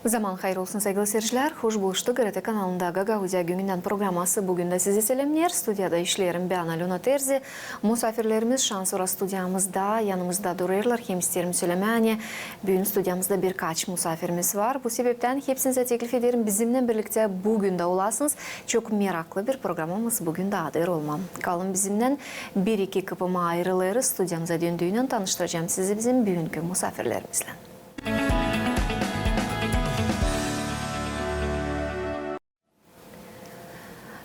Zaman hayır olsun sevgili seyirciler. Hoş buluştuk. GRT kanalında Gagauzya Gününden programması bugün de sizi selamlar. Stüdyada işlerim ben Alona Terzi. Misafirlerimiz şansora stüdyamızda yanımızda duruyorlar. Hem isterim söylemeye. Bugün stüdyamızda birkaç misafirimiz var. Bu sebepten hepsinize teklif ederim. Bizimle birlikte bugün de olasınız. Çok meraklı bir programımız bugün de adır olmam. Kalın bizimle bir iki kapıma ayrıları stüdyamıza döndüğünü tanıştıracağım sizi bizim bugünkü misafirlerimizle.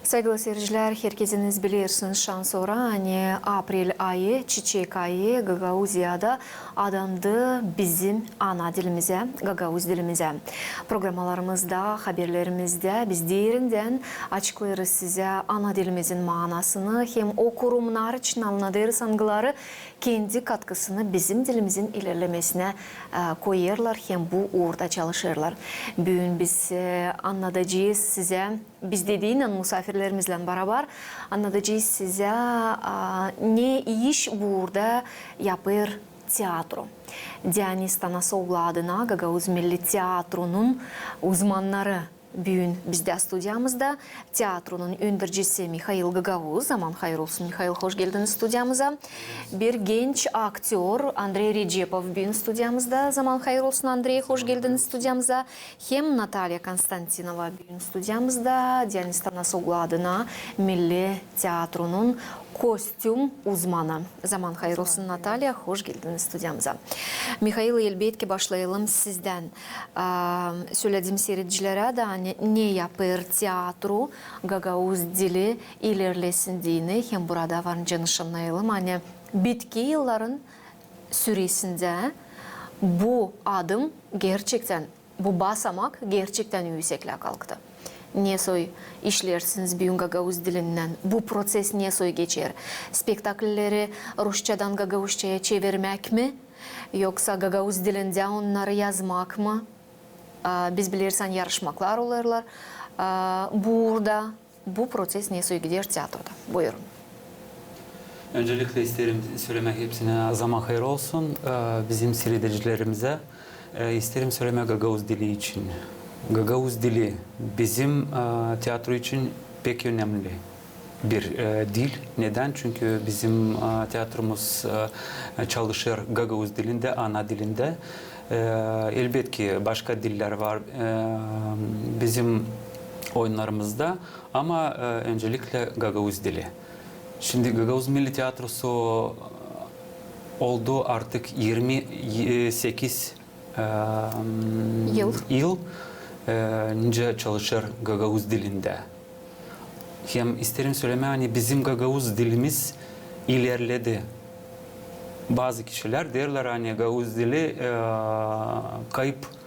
Sevgili seyirciler, herkesiniz bilirsiniz şansora hani April ayı, çiçek ayı Gagauzya'da adandı bizim ana dilimize, Gagauz dilimize. Programlarımızda, haberlerimizde biz derinden açıklarız size ana dilimizin manasını hem o kurumlar için anladığımız angıları kendi katkısını bizim dilimizin ilerlemesine koyarlar hem bu orada çalışırlar. Bugün biz anlatacağız size, biz dediğinle misafirlerimizle beraber anlatacağız size ne iş burada yapır tiyatro. Deniz Tanasoglu adına Gagauz Milli Tiyatro'nun uzmanları bugün bizde stüdyamızda. Tiyatronun öndürücüsü Mikhail Gagauz. Zaman hayır olsun Mikhail, hoş geldiniz stüdyamıza. Bir genç aktör Andrei Recepov bugün stüdyamızda. Zaman hayır olsun Andrei, hoş geldiniz stüdyamıza. Hem Natalya Konstantinova bugün stüdyamızda. Deniz Tanasoglu adına Milli Tiyatro'nun kostüm uzmanı. Zaman hayır olsun Natalya, hoş geldiniz stüdyamıza. Mikhail, elbette başlayalım sizden. Söylediğim seyircilere de ne yapır tiyatro, Gagauz dili ilerlesin diyene hem burada varınca nişanlayalım. Hani bitki yılların süresinde bu adım gerçekten, bu basamak gerçekten yüksekle kalktı. Ne soy işlersiniz bugün Gagauz dilinden? Bu proses ne soy geçer? Spektaklleri Rusçadan Gagauzça'ya çevirmek mi? Yoksa Gagauz dilinde onları yazmak mı? Biz bilirsen yarışmaklar olurlar. Burada bu proses ne soy gider tiyatroda? Buyurun. Öncelikle isterim söylemek hepsine zaman hayır olsun. Bizim seyredicilerimize isterim söylemek Gagauz dili için. Gagauz dili bizim tiyatro için pek önemli bir dil. Neden? Çünkü bizim tiyatromuz çalışır Gagauz dilinde, ana dilinde. Elbette ki başka diller var bizim oyunlarımızda ama öncelikle Gagauz dili. Şimdi Gagauz Milli Tiyatrosu oldu artık 28 yıl. Nice çalışır Gagauz dilinde. Hem isterim söylemeye hani bizim Gagauz dilimiz ilerledi. Bazı kişiler derler hani Gagauz dili kayıp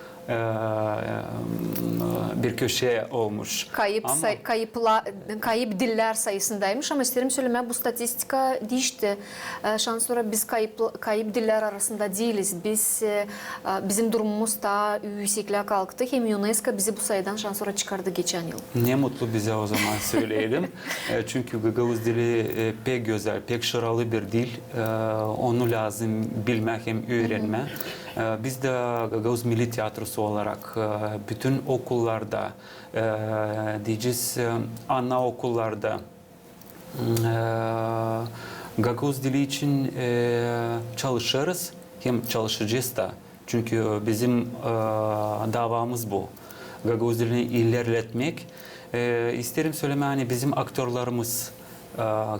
bir köşe olmuş. Kayıp diller sayısındaymış ama isterim söylemeye bu statistika değişti. Şansora biz kayıp diller arasında değiliz. Bizim durumumuz da yüksekliğe kalktı. Hem UNESCO bizi bu sayıdan şansora çıkardı geçen yıl. Ne mutlu bize o zaman söyleyelim. Çünkü Gagauz dili pek güzel, pek şıralı bir dil. Onu lazım bilmek hem öğrenme. Biz de Gagauz Milli Tiyatrosu olarak bütün okullarda, diyeceğiz anaokullarda Gagauz dili için çalışırız. Hem çalışacağız da. Çünkü bizim davamız bu. Gagauz dilini ilerletmek. İsterim söyleme hani bizim aktörlerimiz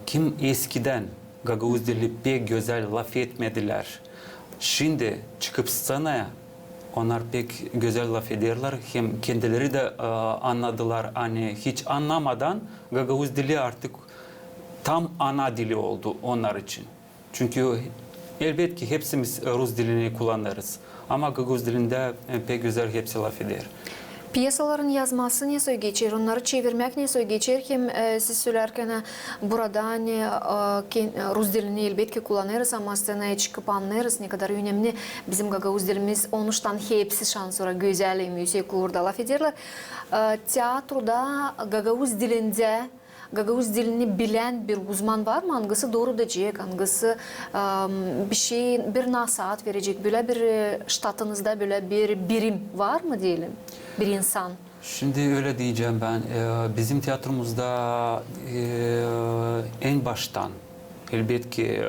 kim eskiden Gagauz dili pek güzel laf etmediler. Şimdi çıkıp scenaya onlar pek güzel laf ederler. Hem kendileri de anladılar. Hani hiç anlamadan Gagauz dili artık tam ana dili oldu onlar için. Çünkü elbette ki hepsimiz Rus dilini kullanırız. Ama Gagauz dilinde pek güzel hepsi laf eder. Piyasaların yazması ne soy geçer, onları çevirmek ne soy geçer ki siz söylerken burada hani Rus dilini elbette ki kullanırız ama scenaya çıkıp anlarız ne kadar önemli. Bizim Gagauz dilimiz onuştan hepsi şansora güzel, yüksek orada laf ederler. Tiyatroda Gagauz dilinde Gagauz dilini bilen bir uzman var mı? Hangisi doğru diyecek, hangisi bir nasihat verecek, böyle bir ştatınızda böyle bir birim var mı diyelim? bir insan? Şimdi öyle diyeceğim ben. Bizim tiyatromuzda en baştan elbette ki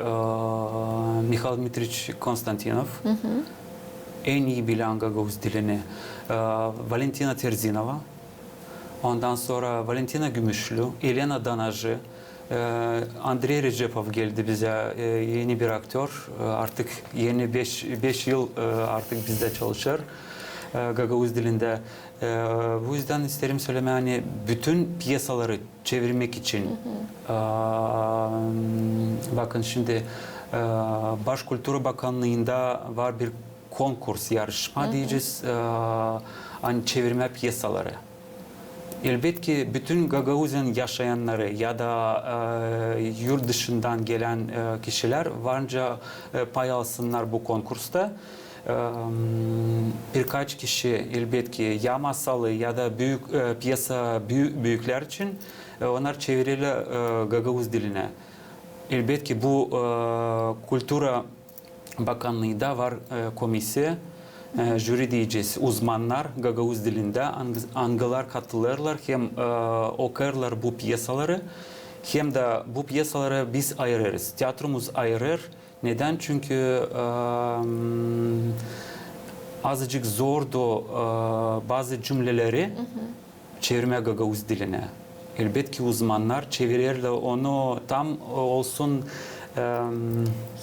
Mikhail Dmitrich Konstantinov en iyi bilen Gagavuz dilini, Valentina Terzinova, ondan sonra Valentina Gümüşlü, Elena Danajı, Andrei Recepov geldi bize, yeni bir aktör. Artık yeni 5 yıl artık bizde çalışır Gagavuz dilinde. Bu yüzden isterim söyleme, hani bütün piyasaları çevirmek için bakın şimdi Başkültür Bakanlığı'nda var bir konkurs, yarışma diyeceğiz, hani çevirme piyasaları. Elbette ki bütün Gagavuz'un yaşayanları ya da yurt dışından gelen kişiler varınca pay alsınlar bu konkursta. Birkaç kişi elbette ki ya masalı ya da büyük piyasa büyükler için onlar çeviriyle Gagavuz diline. Elbette ki bu Kültür Bakanlığı'nda var komisya. Jüri diyeceğiz, uzmanlar Gagavuz dilinde angılar katılırlar, hem okurlar bu piyasaları, hem de bu piyasaları biz ayırırız. Tiyatromuz ayırır. Neden? Çünkü azıcık zordu bazı cümleleri çevirme Gagavuz diline. Elbette ki uzmanlar çevirirler onu tam olsun.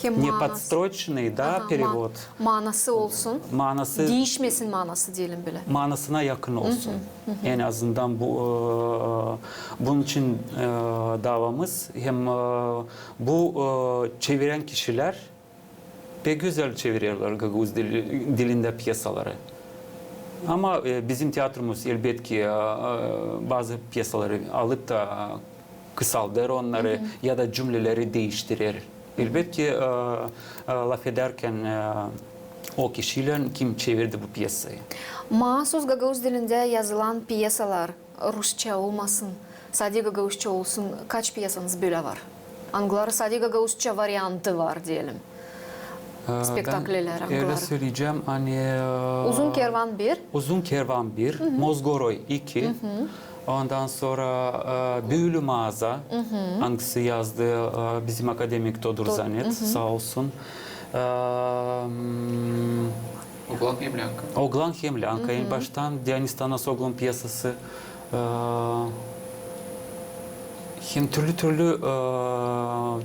Не подстрочный, да, перевод. Manası olsun. Manası Değişmesin manası diyelim bile. manasına yakın olsun. En azından bunun için davamız. Hem bu çeviren kişiler pek güzel çeviriyorlar Gagavuz dilinde piyasaları. Ama bizim tiyatromuz elbette ki bazı piyasaları alıp da kısaltır onları ya da cümleleri değiştirir. Elbette ki laf ederken o kişiler kim çevirdi bu piyasayı. Mahsus Gagavuz dilinde yazılan piyasalar Rusça olmasın, sadece Gagavuzça olsun. Kaç piyasanız böyle var? Angıları sadece Gagavuzça varyantı var diyelim. Spektakleler, Ben öyle angıları. söyleyeceğim. Hani, Uzun Kervan 1. Uzun Kervan 1, Mozgoroy 2. Ondan sonra Büyülü Mağaza, hangisi yazdı bizim akademik Todur Zanet, sağ olsun. Oglan Hemlyanka. Oglan Hemlyanka, en baştan Dionis Tanasoglu'nun piyasası. Hem türlü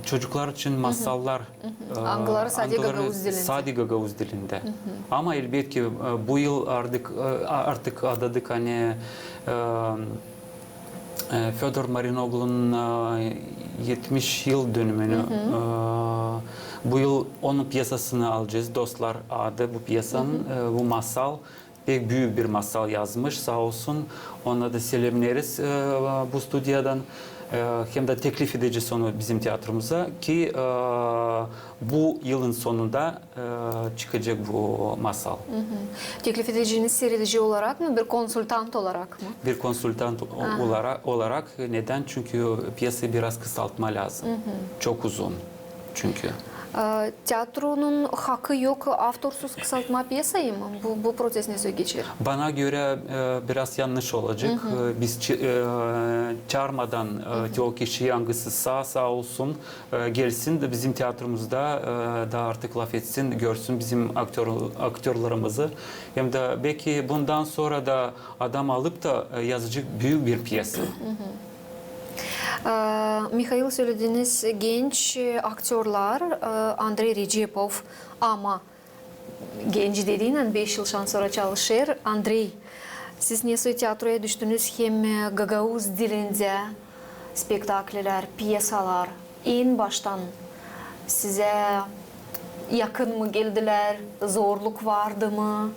çocuklar için masallar. Angıları sadece Gagavuz dilinde. Sadece Gagavuz dilinde. Ama elbette ki bu yıl artık adadık hani Fyodor Marinoglu'nun 70 yıl dönümünü. Bu yıl onun piyasasını alacağız. Dostlar adı bu piyasanın, bu masal. Pek büyük bir masal yazmış sağ olsun. Ona da selamlarız bu stüdyodan. Hem de teklif edeceğiz onu bizim tiyatromuza ki bu yılın sonunda çıkacak bu masal. Teklif edeceğiniz seyredici olarak mı, bir konsultant olarak mı? Bir konsultant olarak neden? Çünkü piyasayı biraz kısaltma lazım. Çok uzun çünkü. Tiyatronun hakkı yok, avtorsuz kısaltma piyasayı mı? Bu proses nasıl geçer? Bana göre biraz yanlış olacak. Biz çağırmadan o kişi hangisi sağ olsun gelsin de bizim tiyatromuzda da artık laf etsin, görsün bizim aktörlerimizi. Hem de belki bundan sonra da adam alıp da yazacak büyük bir piyasa. Mikhail söylediğiniz genç aktörler Andrei Recepov ama genç dediğinden 5 yıl sonra çalışır. Andrei, siz nasıl tiyatroya düştünüz? Hem Gagavuz dilinde spektakleler, piyasalar en baştan size yakın mı geldiler? Zorluk vardı mı?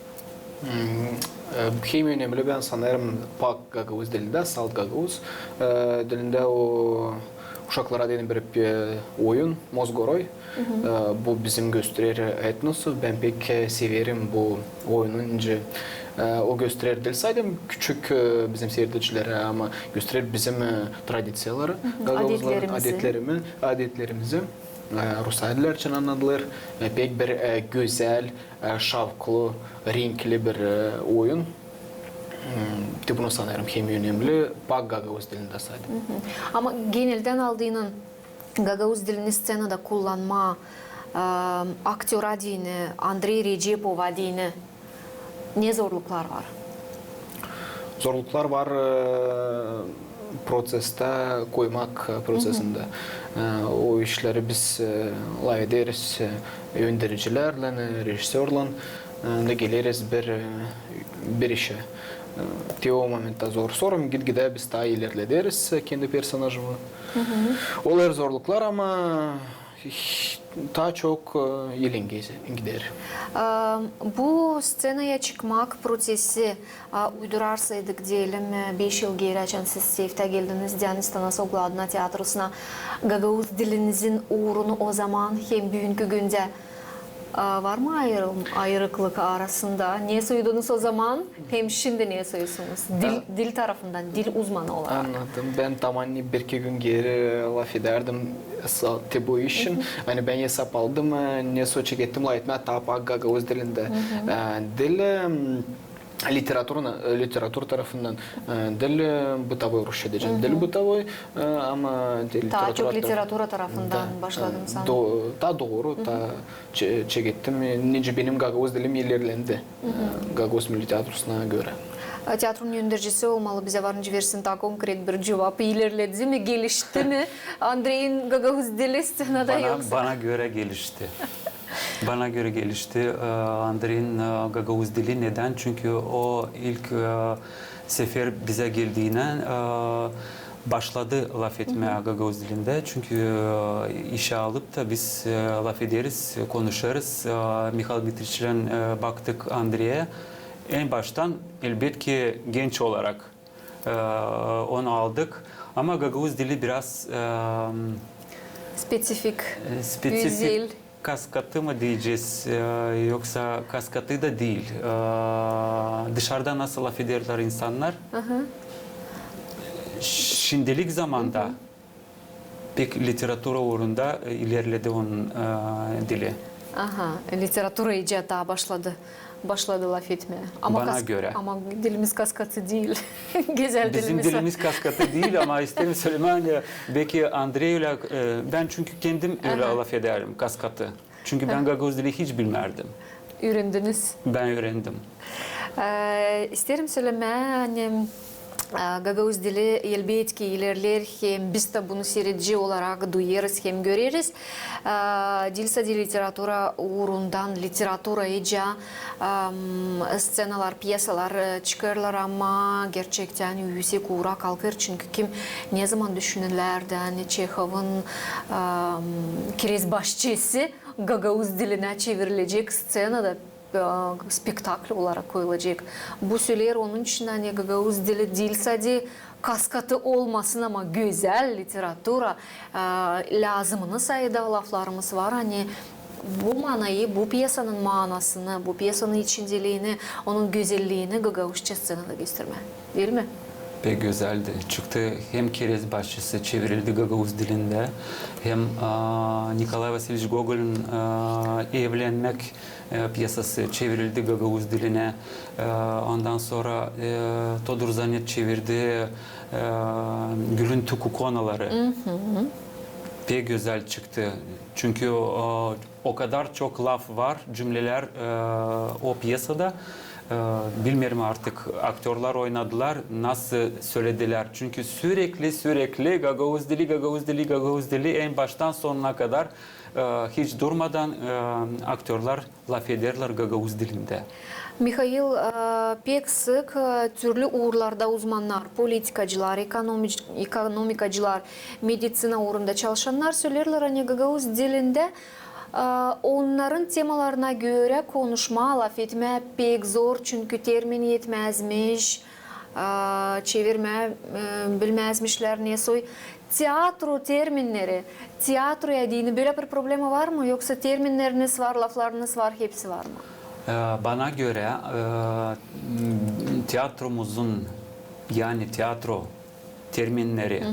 Hem önemli ben sanırım Pak Gagavuz dilinde, Salt Gagavuz dilinde o uşaklara dedim bir oyun, Mozgoroy. Bu bizim gösterir etnosu. Ben pek severim bu oyununca. O gösterir değil sadece küçük bizim seyircilere ama gösterir bizim tradisiyaları, adetlerimizi. Rusaylılar için anladılar. Pek bir güzel, şavklı, renkli bir oyun. bunu sanırım hem önemli. Pak Gagavuz dilinde saydı. Ama genelden aldığının Gagavuz dilini scenada kullanma aktör adını, Andrei Recepov adını ne zorluklar var? Zorluklar var proseste koymak prosesinde. O işleri biz ederiz yöneticilerle, rejisörle de geliriz bir işe. O momentte zor. Sonra gitgide biz daha ilerleriz kendi personajımı. Olar zorluklar ama daha çok yılın gider. Bu scenaya çıkmak prosesi uydurarsaydık diyelim 5 yıl geri açan siz Seyf'te geldiniz Diyanistan'a Sogladna tiyatrosuna Gagavuz dilinizin uğrunu o zaman hem bugünkü günde var mı ayrılıklık arasında? Niye soyudunuz o zaman? Hem şimdi niye soyuyorsunuz? Dil tarafından, dil uzmanı olarak. Anladım. Ben tamamen bir iki gün geri laf ederdim bu işin. Hani ben hesap aldım, ne soçuk ettim la etme tapak Gagavuz dilinde. Dil literatür tarafından dil bытовой Rusça diyeceğim. Dil bытовой ama daha çok literatüra tarafından başladım sanırım. Daha doğru, daha çekettim. Nece benim Gagavuz dilim ilerlendi. Gagavuz Milli Tiyatrosu'na göre. Tiyatronun yöneticisi olmalı. Bize varınca versin daha konkret bir cevap. İlerledi mi, gelişti mi? Andrei'nin Gagavuz dili scenada yoksa? Bana göre gelişti. Bana göre gelişti. Andrei'nin Gagavuz dili neden? Çünkü o ilk sefer bize geldiğine başladı laf etmeye Gagavuz dilinde. Çünkü işe alıp da biz laf ederiz, konuşuruz. Mikhail Dmitrich'le baktık Andrei'ye. En baştan elbette ki genç olarak onu aldık. Ama Gagavuz dili biraz spesifik, güzel. Kaskatı mı diyeceğiz yoksa kaskatı da değil. Dışarıda nasıl laf ederler insanlar? Şimdilik zamanda pek literatüra uğrunda ilerledi onun dili. Literatüra iyice daha başladı laf etmeye. Bana göre. Ama dilimiz kaskatı değil. Güzel Bizim dilimiz var. dilimiz kaskatı değil ama isterim söylemen belki Andrei'yle ben çünkü kendim öyle laf ederim kaskatı. Çünkü ben Gagavuz dili hiç bilmerdim. Öğrendiniz. Ben öğrendim. İsterim söylemeye hani Gagavuz dili elbette ki ilerler hem biz de bunu seyirci olarak duyarız hem görürüz. Dilsa dil literatüra uğrundan literatüra iyice scenalar, piyasalar çıkarlar ama gerçekten yüksek uğra kalkır. Çünkü kim ne zaman düşünürlerdi hani Çehov'un Kireç Başçısı Gagavuz diline çevrilecek scenada spektakl olarak koyulacak. Bu söyler onun için hani Gagavuz dili değil sadece kaskatı olmasın ama güzel literatüra lazımını sayıda laflarımız var. Hani bu manayı, bu piyasanın manasını, bu piyasanın içindeliğini, onun güzelliğini Gagavuzca scenada gösterme. Değil mi? Pek güzeldi. Çıktı hem Kireç Başçısı çevrildi Gagavuz dilinde hem Nikolay Vasilievich Gogol'ün Evlenmek piyasası çevrildi Gagavuz diline. Ondan sonra Todor Zanet çevirdi Gül'ün Tukukonaları. Pek güzel çıktı. Çünkü o kadar çok laf var, cümleler o piyasada. Bilmiyorum artık aktörler oynadılar, nasıl söylediler. Çünkü sürekli Gagavuz dili en baştan sonuna kadar hiç durmadan aktörler laf ederler Gagavuz dilinde. Mikhail, pek sık türlü uğurlarda uzmanlar, politikacılar, ekonomikacılar, meditsina uğrunda çalışanlar söylerler hani Gagavuz dilinde onların temalarına göre konuşma, laf etme pek zor çünkü termin yetmezmiş, çevirme bilmezmişler ne soy. Tiyatro terminleri, tiyatroya dini böyle bir problemi var mı? Yoksa terminleriniz var, laflarınız var, hepsi var mı? Bana göre tiyatromuzun yani tiyatro terminleri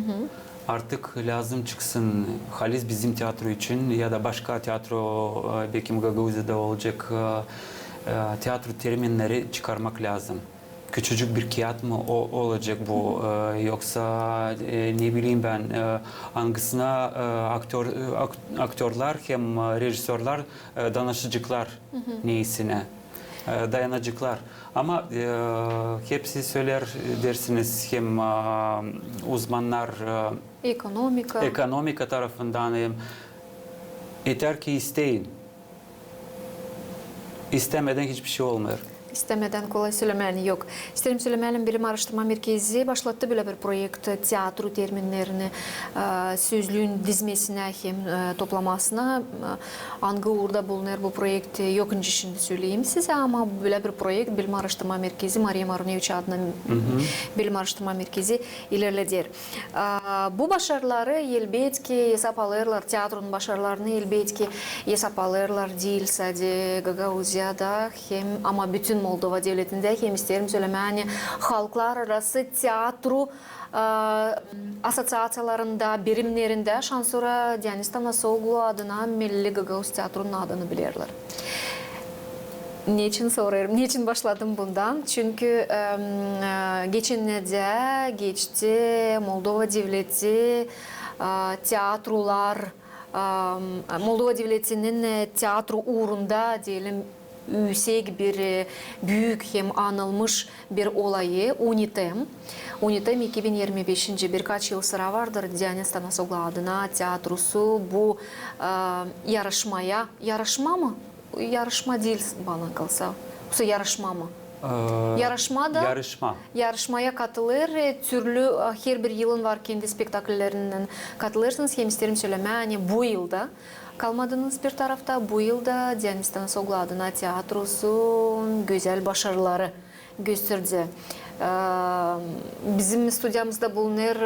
artık lazım çıksın. Halis bizim tiyatro için ya da başka tiyatro belki Gagavuz'da olacak tiyatro terminleri çıkarmak lazım. küçücük bir kağıt mı olacak bu? Yoksa ne bileyim ben hangisine aktörler hem rejisörler danışıcılar neyisine dayanacaklar. Ama hepsi söyler dersiniz hem uzmanlar ekonomika tarafından yeter ki isteyin. İstemeden hiçbir şey olmuyor. İstemeden kolay söylemeyen yok. İsterim söylemeyelim Bilim Araştırma Merkezi başlattı böyle bir proyekt tiyatro terminlerini sözlüğün dizmesine hem toplamasına hangi uğurda bulunur bu proyekti yok önce şimdi söyleyeyim size ama böyle bir projekt Bilim Araştırma Merkezi Maria Maruneviç adına Bilim Araştırma Merkezi ilerleder. Bu başarıları elbet ki hesap alırlar, tiyatronun başarılarını elbet ki hesap alırlar değil sadece Gagauziya'da hem ama bütün Moldova devletinde hem isterim söylemeni halklar arası tiyatro asosiyatsiyalarında, birimlerinde şansora Deniz Tanasoglu adına Milli Gagauz Tiyatro'nun adını bilirler. Niçin sorarım? Niçin başladım bundan? Çünkü geçenlerde geçti Moldova devleti tiyatrolar Moldova devletinin tiyatro uğrunda diyelim yüksek bir büyük hem anılmış bir olayı UNITEM. UNITEM 2025. birkaç yıl sıra vardır Deniz Tanasoglu adına tiyatrosu bu yarışma mı? Yarışma değil bana kalsa. Bu yarışma mı? Yarışmaya katılır. Türlü her bir yılın var kendi spektaküllerinden katılırsınız. Hem isterim söylemeni bu yılda kalmadınız bir tarafta. Bu yılda Deniz Tanasoglu adına tiyatrosu güzel başarıları gösterdi. Bizim stüdyamızda bulunur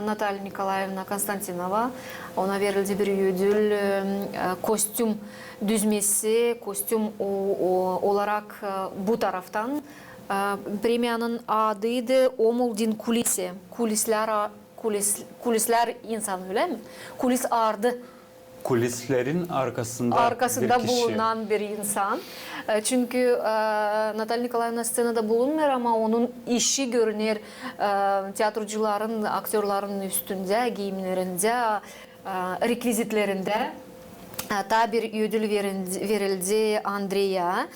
Natalya Nikolaevna Konstantinova. Ona verildi bir ödül kostüm düzmesi, kostüm olarak bu taraftan. Premiyanın adıydı Omuldin Kulisi. Kulisler insan öyle mi? Kulis ardı. Kulislerin arkasında bir bulunan bir insan. Çünkü Natalya Nikolaevna scenada bulunmuyor ama onun işi görünür tiyatrocuların, aktörlerin üstünde, giyimlerinde, rekvizitlerinde. Ta bir ödül verildi Andreya.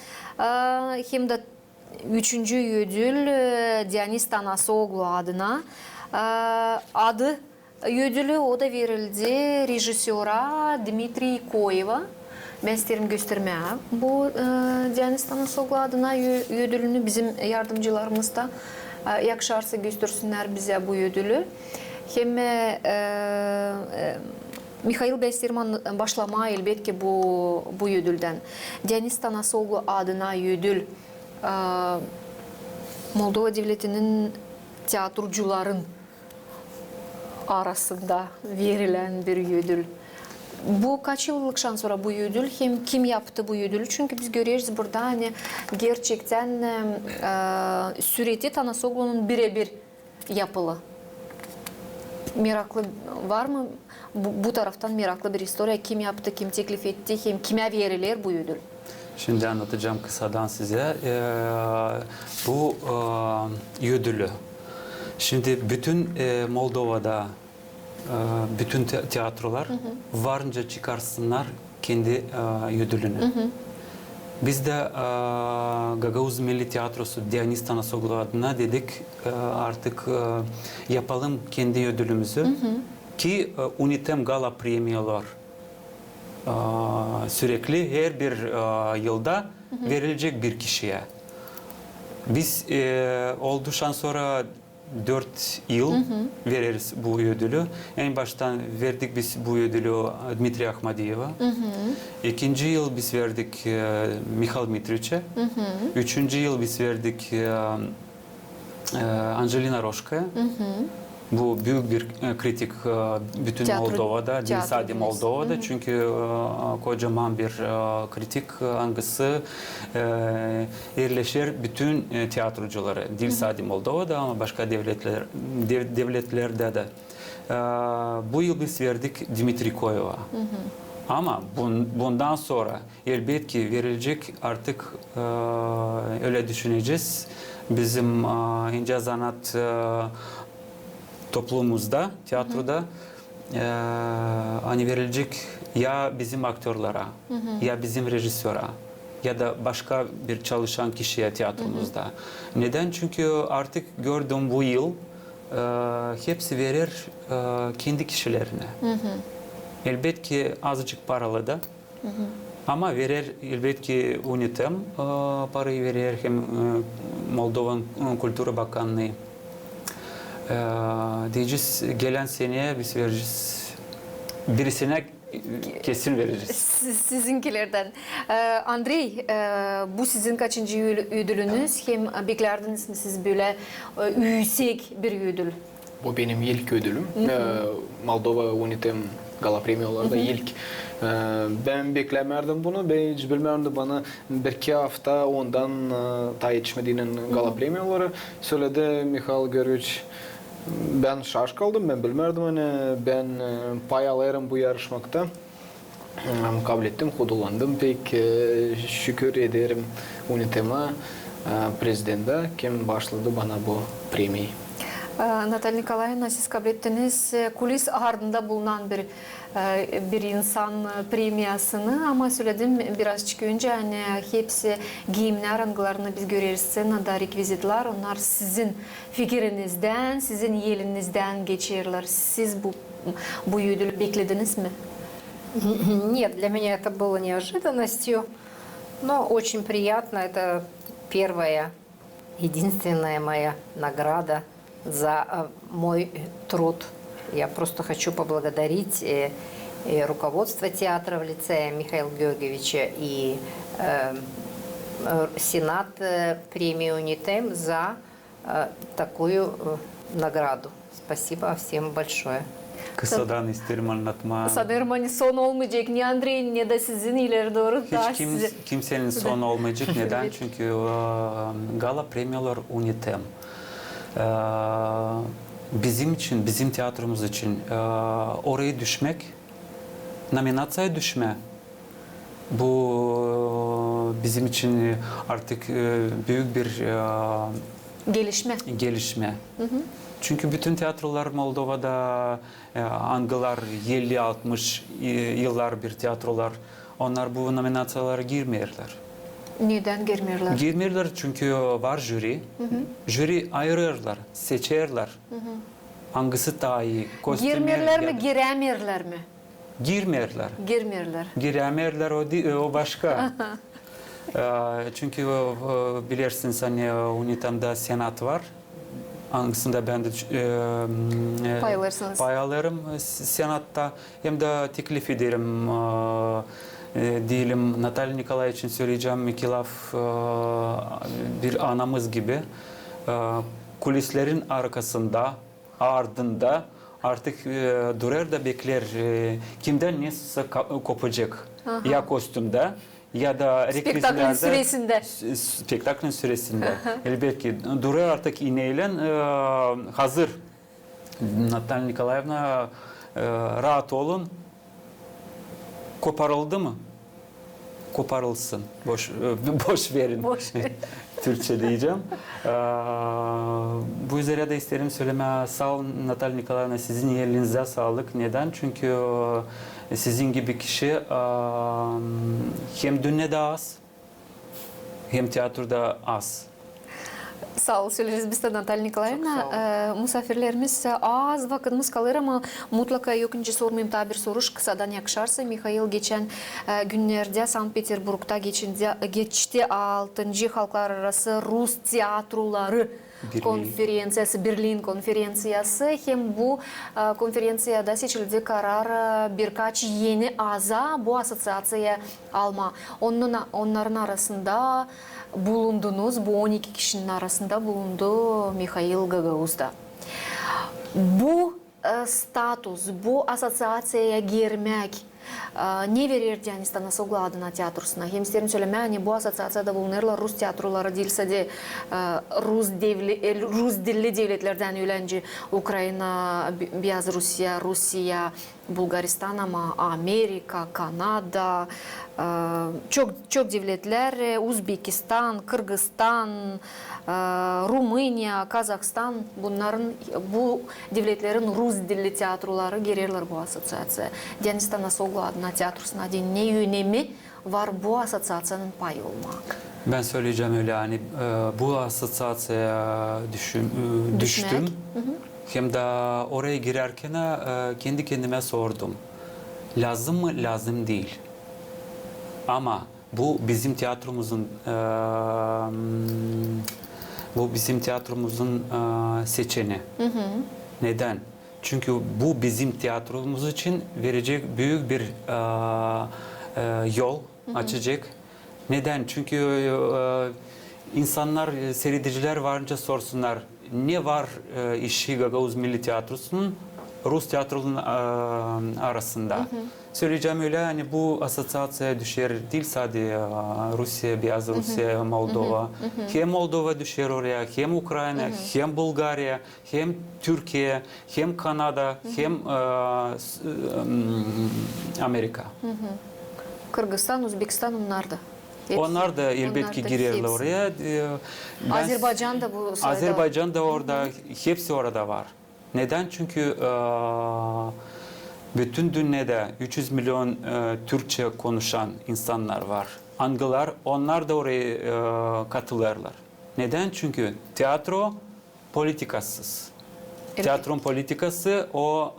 Hem de 3. ödül Deniz Tanasoglu adına. Adı ödülü o da verildi rejisöra Dmitri Koyeva. Ben isterim göstermeye. Bu Deniz Tanasoglu adına ödülünü bizim yardımcılarımız da yakışarsa göstersinler bize bu ödülü. Hem Mikhail Bestirman başlama elbet ki bu ödülden. Deniz Tanasoglu adına ödül Moldova Devleti'nin tiyatrocuların arasında verilen bir ödül. Bu kaç yıllık sonra bu ödül hem kim yaptı bu ödülü? Çünkü biz görüyoruz burada hani gerçekten süreti Tanasoglu'nun birebir yapılı. Meraklı var mı? Bu taraftan meraklı bir historia. Kim yaptı, kim teklif etti, hem kime verilir bu ödül? Şimdi anlatacağım kısadan size. Bu ödülü. Şimdi bütün Moldova'da bütün tiyatrolar varınca çıkarsınlar kendi ödülünü. Biz de Gagauz Milli Tiyatrosu Deniz Tanasoglu adına dedik artık yapalım kendi ödülümüzü ki UNITEM Gala premiyalar sürekli her bir yılda verilecek bir kişiye. Biz olduktan sonra 4 yıl veririz bu ödülü. En baştan verdik biz bu ödülü Dmitri Akhmadiyev'a. İkinci yıl biz verdik Mikhail Mitriç'e. Üçüncü yıl biz verdik Angelina Roşka'ya. Bu büyük bir kritik bütün Moldova'da, değil sadece Moldova'da. Çünkü kocaman bir kritik hangisi yerleşir bütün tiyatrocuları. Değil sadece Moldova'da ama başka devletlerde de. Bu yıl biz verdik Dmitri Koyeva. Ama bundan sonra elbet ki verilecek artık öyle düşüneceğiz. bizim ince sanat toplumumuzda, tiyatroda hani verilecek ya bizim aktörlere, ya bizim rejisöre, ya da başka bir çalışan kişiye tiyatromuzda. Neden? Çünkü artık gördüm bu yıl hepsi verir kendi kişilerine. Elbet ki azıcık paralı da. Ama verir elbet ki UNITEM parayı verir, hem Moldovan Kültür Bakanlığı. Diyeceğiz gelen seneye biz vereceğiz. Birisine kesin vereceğiz. Sizinkilerden. Andrei, bu sizin kaçıncı ödülünüz? Hem beklerdiniz mi siz böyle yüksek bir ödül? Bu benim ilk ödülüm. Moldova UNITEM Gala Premiyalarda ilk. Ben beklemerdim bunu. Ben hiç bilmiyordum, bana bir iki hafta ondan ta yetişmediğinin Gala Premiyaları söyledi Mikhail Georgievich. Ben şaş kaldım, ben bilmiyordum, hani ben pay alırım bu yarışmakta. Kabul ettim, kudulandım. Pek şükür ederim UNITEM'e, prezidente, kim başladı bana bu premiyi. Natalya Nikolaevna, siz kabul ettiniz. Kulis ardında bulunan bir insan premiyasını, ama söyledim birazcık önce, hani hepsi giyimler, angılarını biz görüyoruz scenada, rekvizitler, onlar sizin fikrinizden, sizin yelinizden geçiyorlar. Siz bu ödülü beklediniz mi? Нет, для меня это было неожиданностью, но очень приятно. Это первая, единственная моя награда за мой труд. Я просто хочу поблагодарить и руководство театра в лице Михаила Георгиевича и Сенат премии «Унитем» за такую награду. Спасибо всем большое. Kısadan isterim anlatma. Sanırım hani son olmayacak. Ne Andrei ne de sizin ileri doğru da Hiç kimsenin son olmayacak. Neden? Çünkü Gala Premiyalar UNITEM. Bizim için, bizim tiyatromuz için oraya düşmek, nominasyaya düşme, bu bizim için artık büyük bir gelişme. Çünkü bütün tiyatrolar Moldova'da, angılar 50-60 yıllar bir tiyatrolar, onlar bu nominasyalara girmiyorlar. Neden girmiyorlar? Girmiyorlar çünkü var jüri. Jüri ayırırlar, seçerler. Hangisi daha iyi? Girmiyorlar mı, giremiyorlar mı? Girmiyorlar. Girmiyorlar. Giremiyorlar, o başka. Çünkü bilirsiniz hani UNITEM'de senat var. Hangisinde ben de pay alırım senatta, hem de teklif ederim. Diyelim Natalya Nikolay için söyleyeceğim iki laf, bir anamız gibi. Kulislerin arkasında, ardında artık durar da bekler kimden neyse kopacak. Ya kostümde ya da rekvizitlerde. Spektaklin süresinde. Elbette ki durar artık iğneyle hazır. Natalya Nikolayevna rahat olun. Koparıldı mı? Koparılsın. Boş verin. Türkçe diyeceğim. Bu üzere de isterim söyleme. Sağ olun Natalya Nikolayevna, sizin yerinize sağlık. Neden? Çünkü sizin gibi kişi hem dünyada az, hem tiyatroda az. Sağ ol, söyleriz biz de Natalya Nikolaevna. Misafirlerimiz az vaktimiz kalır ama mutlaka yokunca sormayayım, tabi bir soruş kısadan yakışarsa. Mikhail geçen günlerde Sankt Peterburg'da geçti 6. Halklar Arası Rus Tiyatroları konferensiyası, Berlin konferensiyası. Hem bu konferensiyada seçildi karar birkaç yeni aza bu asosiyasyaya alma. Onların arasında bulundunuz, bu 12 kişinin arasında bulundu Mikhail Gagauz da. Bu status, bu asosiyasyaya girmek ne verir Diyanistana Sogladına tiyatrosuna? Hem isterim söyleme, hani bu asosiyasyada bulunurlar Rus tiyatroları değilse de Rus dilli devletlerden öğrenci Ukrayna, Beyaz Rusya, Bulgaristan, ama Amerika, Kanada, çok devletler, Uzbekistan, Kırgızistan, Rumınya, Kazakistan bu devletlerin Rus dilli tiyatroları girerler bu asosiyatsiya. Deniz Tanasoglu adına tiyatrosuna ne önemi var bu asosiyasyonun payı olmak? Ben söyleyeceğim öyle yani bu asosiyasyaya düştüm. Hem de oraya girerken kendi kendime sordum. Lazım mı? Lazım değil. Ama bu bizim tiyatromuzun seçeneği. Neden? Çünkü bu bizim tiyatromuz için verecek büyük bir yol açacak. Neden? Çünkü insanlar, seyrediciler varınca sorsunlar. Ne var işi Gagauz Milli Tiyatrosu'nun Rus tiyatrosunun arasında? Söyleyeceğim öyle hani bu asosiyasyaya düşer değil sadece Rusya, Beyaz Rusya, Moldova. Hem Moldova düşer oraya, hem Ukrayna, hem Bulgarya, hem Türkiye, hem Kanada, hem Amerika. Kırgızistan, Özbekistan onlar da. Onlar da elbette girerler oraya. Azerbaycan da bu sayıda. Azerbaycan da orada, hepsi orada var. Neden? Çünkü bütün dünyada 300 milyon Türkçe konuşan insanlar var. Anglılar, onlar da oraya katılırlar. Neden? Çünkü tiyatro politikasız. Evet. Tiyatronun politikası o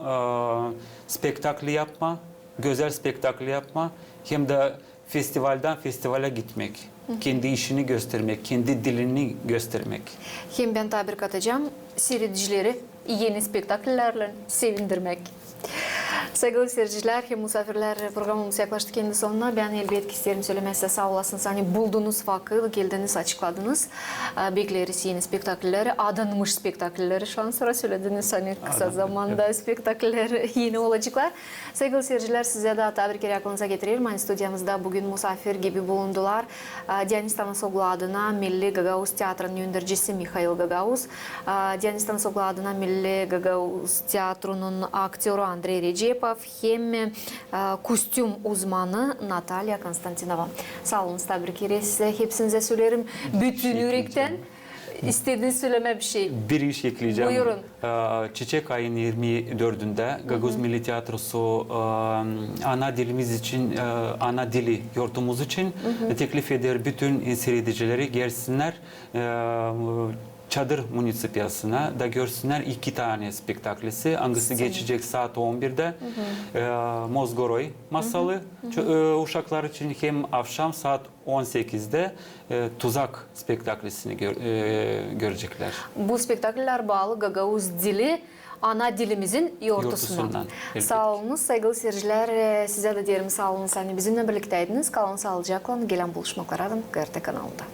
spektakli yapma, güzel spektakli yapma, hem de festivalden festivale gitmek, kendi işini göstermek, kendi dilini göstermek. Hem ben tabir katacağım, seyredicileri yeni spektaküllerle sevindirmek. Sevgili seyirciler, hem misafirler programımız yaklaştı kendi sonuna. Ben elbette isterim söylemezse sağ olasınız. Hani bulduğunuz vakit geldiniz, açıkladınız. Bekleriz yeni spektakülleri, adanmış spektakülleri. Şu an sonra söylediniz hani kısa zamanda spektaküller yeni olacaklar. Sevgili seyirciler, size de tebrik aklınıza getirelim. Hani stüdyamızda bugün misafir gibi bulundular. Deniz Tanasoglu adına Milli Gagauz Tiyatro'nun yöneticisi Mikhail Gagauz. Deniz Tanasoglu adına Milli Gagauz Tiyatro'nun aktörü Andrei Recepov hem kostüm uzmanı Natalya Konstantinova. Sağ olun, tebrik ederiz. Hepsinize söylerim. Bütün yürekten istediğiniz söyleme bir şey. Bir iş ekleyeceğim. Buyurun. Çiçek ayın 24'ünde Gagauz Milli Tiyatrosu ana dilimiz için, ana dili yurtumuz için teklif eder bütün seyredicileri gelsinler. Çadır Munisipiyası'na da görsünler 2 tane spektaklisi. Hangisi geçecek saat 11'de. Mozgoroy masalı. Uşaklar için hem akşam saat 18'de Tuzak spektaklisini görecekler. Bu spektaküller bağlı Gagauz dili ana dilimizin yortusundan. Sağ olunuz sevgili seyirciler. Size de diyelim sağ olun. Hani bizimle birlikteydiniz. Kalın sağlıcakla. Gelen buluşmaklar adım GRT kanalında.